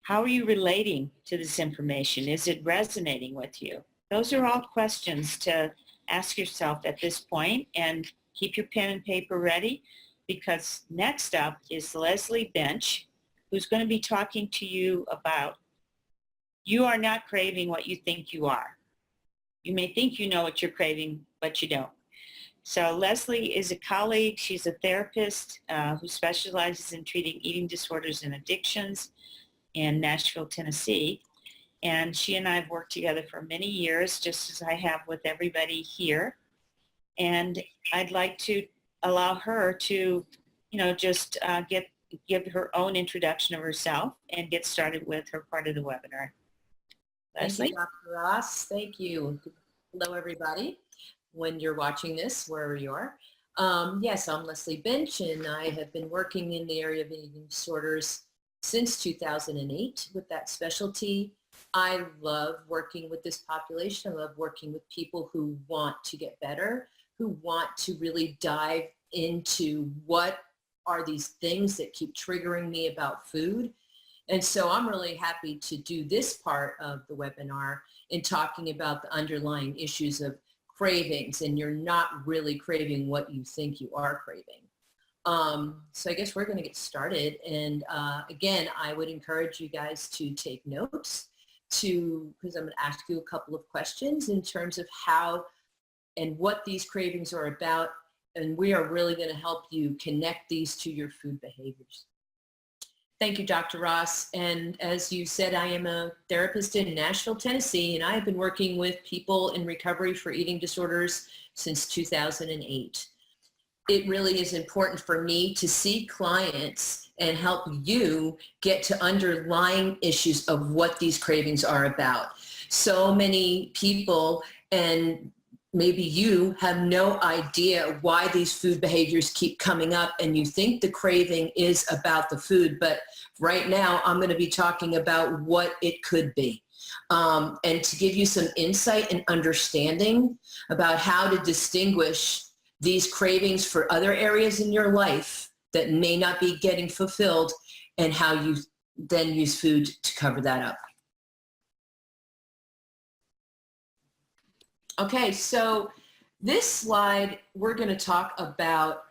How are you relating to this information? Is it resonating with you? Those are all questions to ask yourself at this point, and keep your pen and paper ready, because next up is Leslie Binch, who's going to be talking to you about you are not craving what you think you are. You may think you know what you're craving, but you don't. So Leslie is a colleague. She's a therapist who specializes in treating eating disorders and addictions in Nashville, Tennessee. And she and I have worked together for many years, just as I have with everybody here. And I'd like to allow her to, just give her own introduction of herself and get started with her part of the webinar. Leslie? Thank you, Dr. Ross. Thank you. Hello, everybody. When you're watching this, wherever you are. Yes, I'm Leslie Binch, and I have been working in the area of eating disorders since 2008 with that specialty. I love working with this population. I love working with people who want to get better, who want to really dive into what are these things that keep triggering me about food. And so I'm really happy to do this part of the webinar in talking about the underlying issues of cravings, and you're not really craving what you think you are craving. So I guess we're going to get started. And again, I would encourage you guys to take notes because I'm going to ask you a couple of questions in terms of how and what these cravings are about. And we are really going to help you connect these to your food behaviors. Thank you, Dr. Ross. And as you said, I am a therapist in Nashville, Tennessee, and I have been working with people in recovery for eating disorders since 2008. It really is important for me to see clients and help you get to underlying issues of what these cravings are about. So many people, and maybe you, have no idea why these food behaviors keep coming up, and you think the craving is about the food, but right now I'm going to be talking about what it could be. And to give you some insight and understanding about how to distinguish these cravings for other areas in your life that may not be getting fulfilled, and how you then use food to cover that up. Okay, so this slide we're going to talk about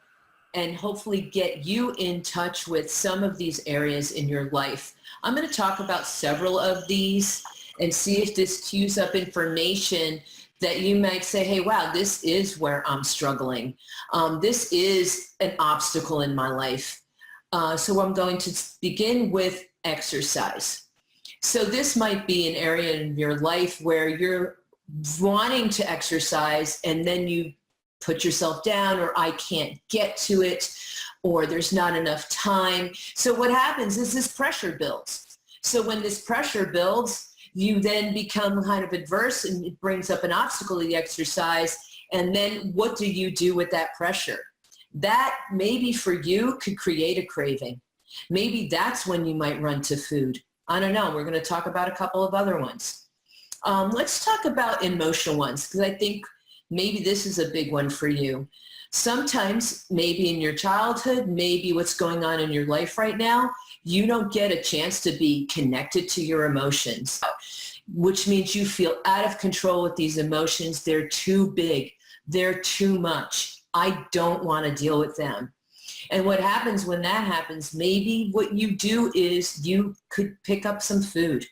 and hopefully get you in touch with some of these areas in your life. I'm going to talk about several of these and see if this cues up information that you might say, hey, wow, this is where I'm struggling. This is an obstacle in my life. So I'm going to begin with exercise. So this might be an area in your life where you're wanting to exercise and then you put yourself down, or I can't get to it, or there's not enough time. So what happens is this pressure builds. So when this pressure builds, you then become kind of adverse, and it brings up an obstacle to the exercise. And then what do you do with that pressure? That maybe for you could create a craving. Maybe that's when you might run to food. I don't know. We're going to talk about a couple of other ones. Let's talk about emotional ones, because I think maybe this is a big one for you. Sometimes, maybe in your childhood, maybe what's going on in your life right now, you don't get a chance to be connected to your emotions, which means you feel out of control with these emotions. They're too big. They're too much. I don't want to deal with them. And what happens when that happens, maybe what you do is you could pick up some food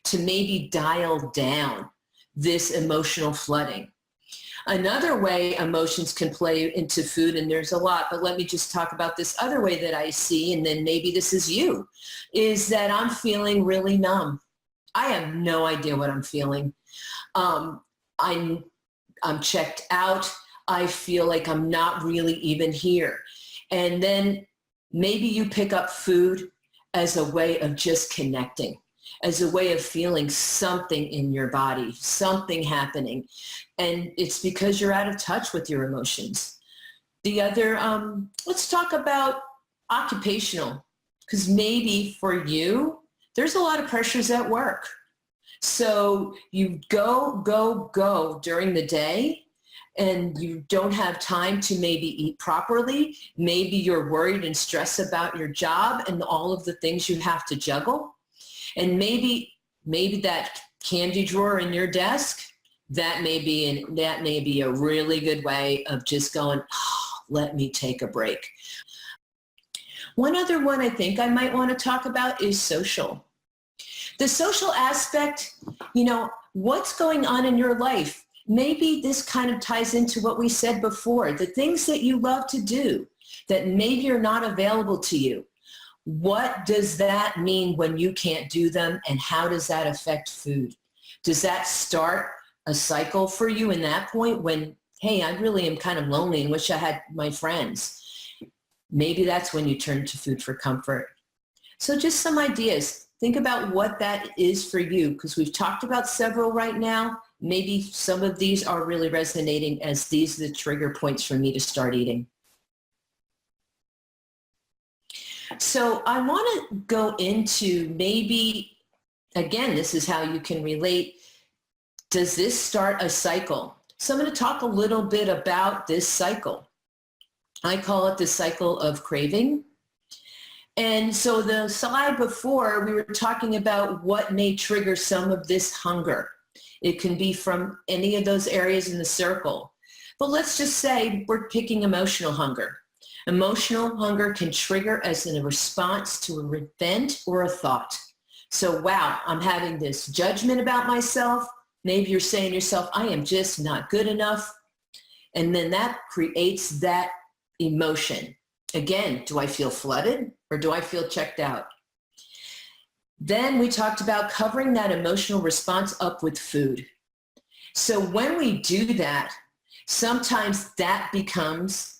to maybe dial down this emotional flooding. Another way emotions can play into food, and there's a lot, but let me just talk about this other way that I see, and then maybe this is you, is that I'm feeling really numb. I have no idea what I'm feeling. I'm checked out. I feel like I'm not really even here. And then maybe you pick up food as a way of just connecting, as a way of feeling something in your body, something happening. And it's because you're out of touch with your emotions. The other, let's talk about occupational, because maybe for you, there's a lot of pressures at work. So you go during the day, and you don't have time to maybe eat properly. Maybe you're worried and stressed about your job and all of the things you have to juggle. And maybe that candy drawer in your desk, that may be a really good way of just going, oh, let me take a break. One other one I think I might want to talk about is social. The social aspect, what's going on in your life? Maybe this kind of ties into what we said before, the things that you love to do that maybe are not available to you. What does that mean when you can't do them, and how does that affect food? Does that start a cycle for you in that point when, hey, I really am kind of lonely and wish I had my friends? Maybe that's when you turn to food for comfort. So just some ideas. Think about what that is for you, because we've talked about several right now. Maybe some of these are really resonating as these are the trigger points for me to start eating. So I want to go into maybe, again, this is how you can relate. Does this start a cycle? So I'm going to talk a little bit about this cycle. I call it the cycle of craving. And so the slide before, we were talking about what may trigger some of this hunger. It can be from any of those areas in the circle. But let's just say we're picking emotional hunger. Emotional hunger can trigger as a response to an event or a thought. So, wow, I'm having this judgment about myself. Maybe you're saying to yourself, I am just not good enough. And then that creates that emotion. Again, do I feel flooded or do I feel checked out? Then we talked about covering that emotional response up with food. So when we do that, sometimes that becomes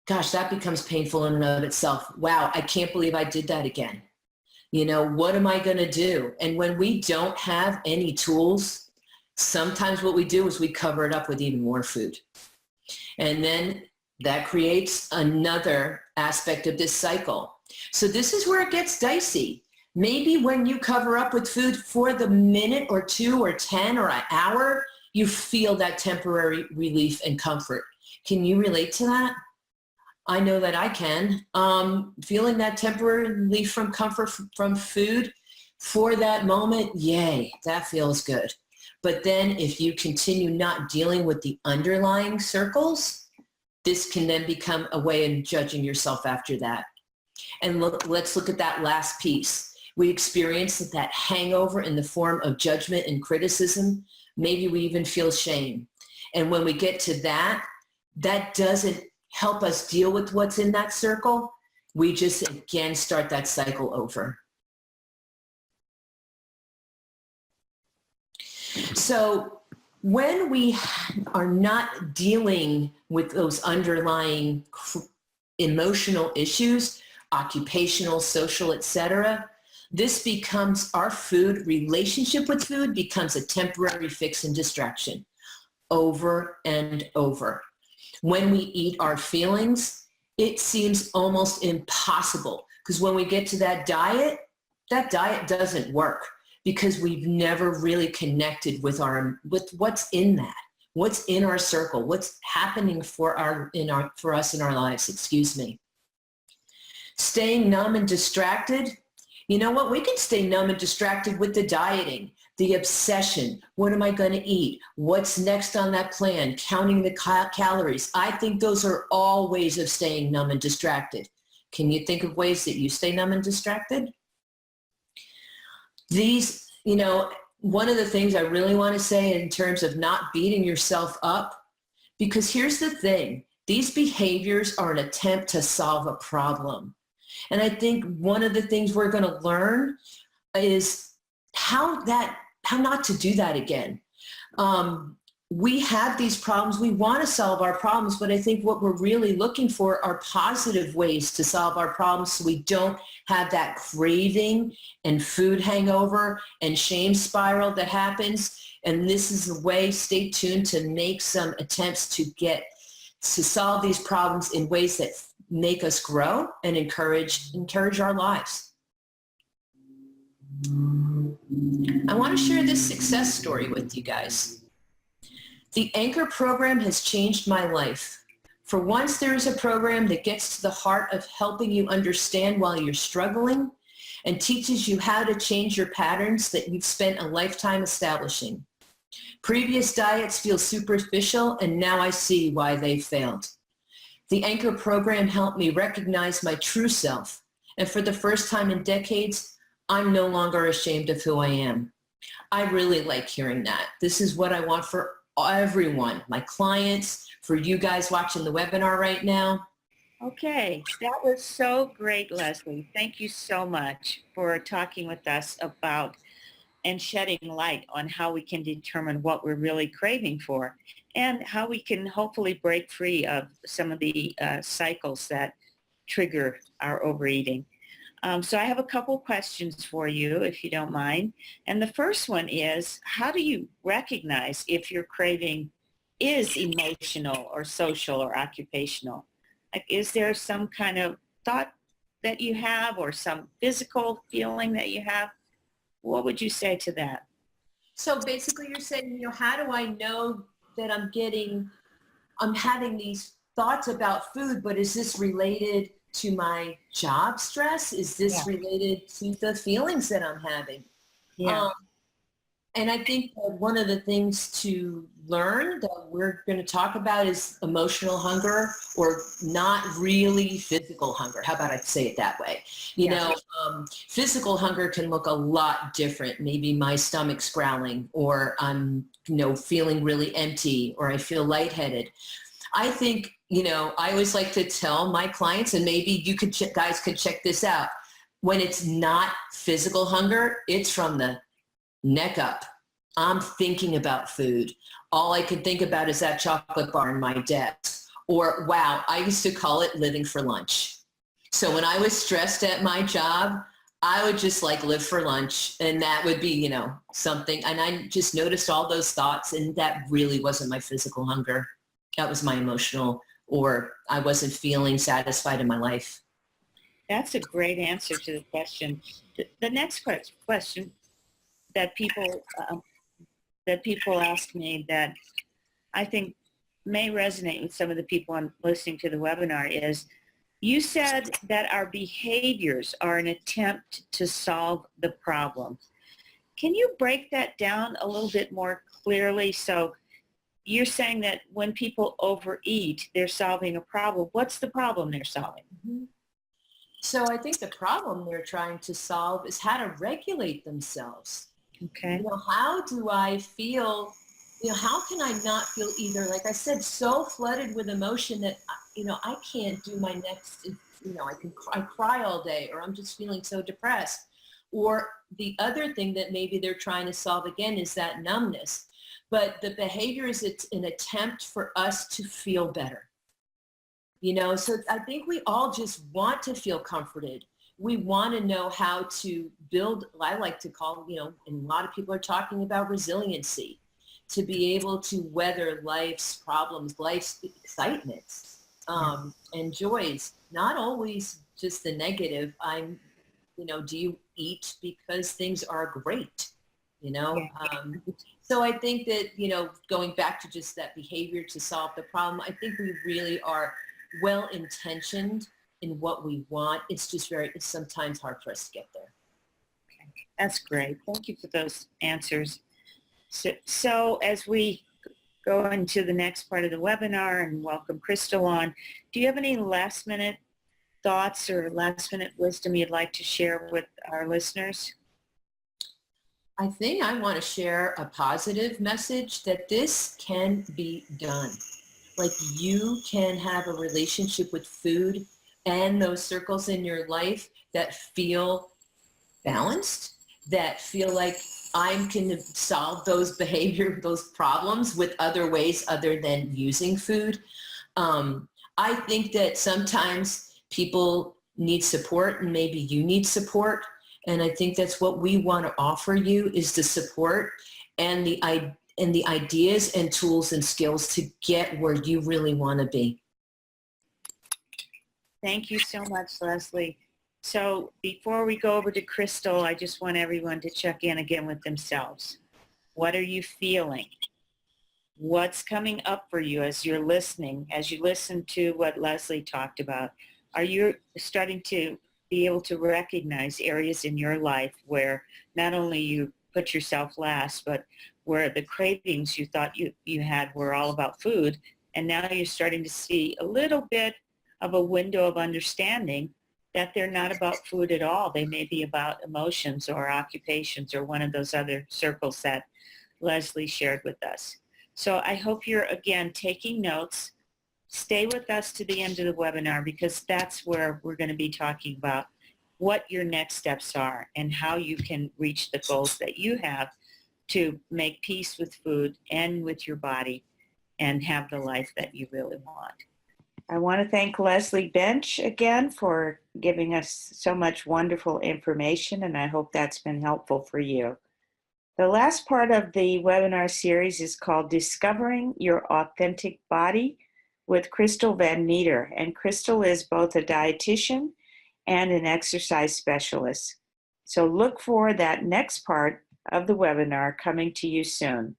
painful in and of itself. Wow, I can't believe I did that again. What am I going to do? And when we don't have any tools, sometimes what we do is we cover it up with even more food. And then that creates another aspect of this cycle. So this is where it gets dicey. Maybe when you cover up with food for the minute or 2 or 10 or an hour, you feel that temporary relief and comfort. Can you relate to that? I know that I can. Feeling that temporary relief from comfort from food for that moment, yay, that feels good. But then if you continue not dealing with the underlying circles, this can then become a way of judging yourself after that. And let's look at that last piece. We experience that hangover in the form of judgment and criticism. Maybe we even feel shame. And when we get to that, that doesn't help us deal with what's in that circle. We just, again, start that cycle over. So when we are not dealing with those underlying emotional issues, occupational, social, etc., this becomes our food, relationship with food becomes a temporary fix and distraction over and over. When we eat our feelings, it seems almost impossible because when we get to that diet doesn't work because we've never really connected with what's in that, what's in our circle, what's happening for us in our lives, excuse me. Staying numb and distracted. You know what? We can stay numb and distracted with the dieting, the obsession. What am I going to eat? What's next on that plan? Counting the calories. I think those are all ways of staying numb and distracted. Can you think of ways that you stay numb and distracted? These, one of the things I really want to say in terms of not beating yourself up, because here's the thing. These behaviors are an attempt to solve a problem. And I think one of the things we're going to learn is how not to do that again. We have these problems. We want to solve our problems, but I think what we're really looking for are positive ways to solve our problems so we don't have that craving and food hangover and shame spiral that happens. And this is a way, stay tuned, to make some attempts to solve these problems in ways that make us grow and encourage our lives. I want to share this success story with you guys. The Anchor program has changed my life. For once, there is a program that gets to the heart of helping you understand while you're struggling and teaches you how to change your patterns that you've spent a lifetime establishing. Previous diets feel superficial, and now I see why they failed. The Anchor program helped me recognize my true self, and for the first time in decades, I'm no longer ashamed of who I am. I really like hearing that. This is what I want for everyone, my clients, for you guys watching the webinar right now. Okay, that was so great, Leslie. Thank you so much for talking with us about and shedding light on how we can determine what we're really craving for and how we can hopefully break free of some of the cycles that trigger our overeating. So I have a couple questions for you, if you don't mind. And the first one is, how do you recognize if your craving is emotional or social or occupational? Like, is there some kind of thought that you have or some physical feeling that you have? What would you say to that? So basically you're saying, how do I know that I'm having these thoughts about food, but is this related to my job stress? Is this related to the feelings that I'm having? Yeah. And I think that one of the things to learn that we're going to talk about is emotional hunger, or not really physical hunger. How about I say it that way? Physical hunger can look a lot different. Maybe my stomach's growling, or I'm, feeling really empty, or I feel lightheaded. I think, I always like to tell my clients, and maybe you guys could check this out. When it's not physical hunger, it's from the neck up. I'm thinking about food. All I can think about is that chocolate bar in my desk. Or, wow, I used to call it living for lunch. So when I was stressed at my job, I would just live for lunch, and that would be, something. And I just noticed all those thoughts, and that really wasn't my physical hunger. That was my emotional, or I wasn't feeling satisfied in my life. That's a great answer to the question. The next question that people ask me that I think may resonate with some of the people I'm listening to the webinar is, you said that our behaviors are an attempt to solve the problem. Can you break that down a little bit more clearly? So you're saying that when people overeat, they're solving a problem. What's the problem they're solving? Mm-hmm. So I think the problem they're trying to solve is how to regulate themselves. Okay. How do I feel, how can I not feel either, like I said, so flooded with emotion that, I can't do my next, I cry all day, or I'm just feeling so depressed. Or the other thing that maybe they're trying to solve again is that numbness. But the behavior is an attempt for us to feel better. So I think we all just want to feel comforted. We want to know how to build, I like to call, and a lot of people are talking about resiliency, to be able to weather life's problems, life's excitements, and joys, not always just the negative. Do you eat because things are great? So I think that, going back to just that behavior to solve the problem, I think we really are well-intentioned in what we want. It's just it's sometimes hard for us to get there. Okay. That's great. Thank you for those answers. So as we go into the next part of the webinar and welcome Crystal on, do you have any last minute thoughts or last minute wisdom you'd like to share with our listeners? I think I want to share a positive message that this can be done. Like, you can have a relationship with food and those circles in your life that feel balanced, that feel like I can solve those those problems with other ways other than using food. I think that sometimes people need support, and maybe you need support. And I think that's what we want to offer you, is the support and the ideas and tools and skills to get where you really want to be. Thank you so much, Leslie. So before we go over to Crystal, I just want everyone to check in again with themselves. What are you feeling? What's coming up for you as you're listening, as you listen to what Leslie talked about? Are you starting to be able to recognize areas in your life where not only you put yourself last, but where the cravings you thought you had were all about food, and now you're starting to see a little bit of a window of understanding that they're not about food at all. They may be about emotions or occupations or one of those other circles that Leslie shared with us. So I hope you're, again, taking notes. Stay with us to the end of the webinar, because that's where we're going to be talking about what your next steps are and how you can reach the goals that you have to make peace with food and with your body and have the life that you really want. I want to thank Leslie Binch again for giving us so much wonderful information, and I hope that's been helpful for you. The last part of the webinar series is called Discovering Your Authentic Body with Crystal Van Meter, and Crystal is both a dietitian and an exercise specialist. So look for that next part of the webinar coming to you soon.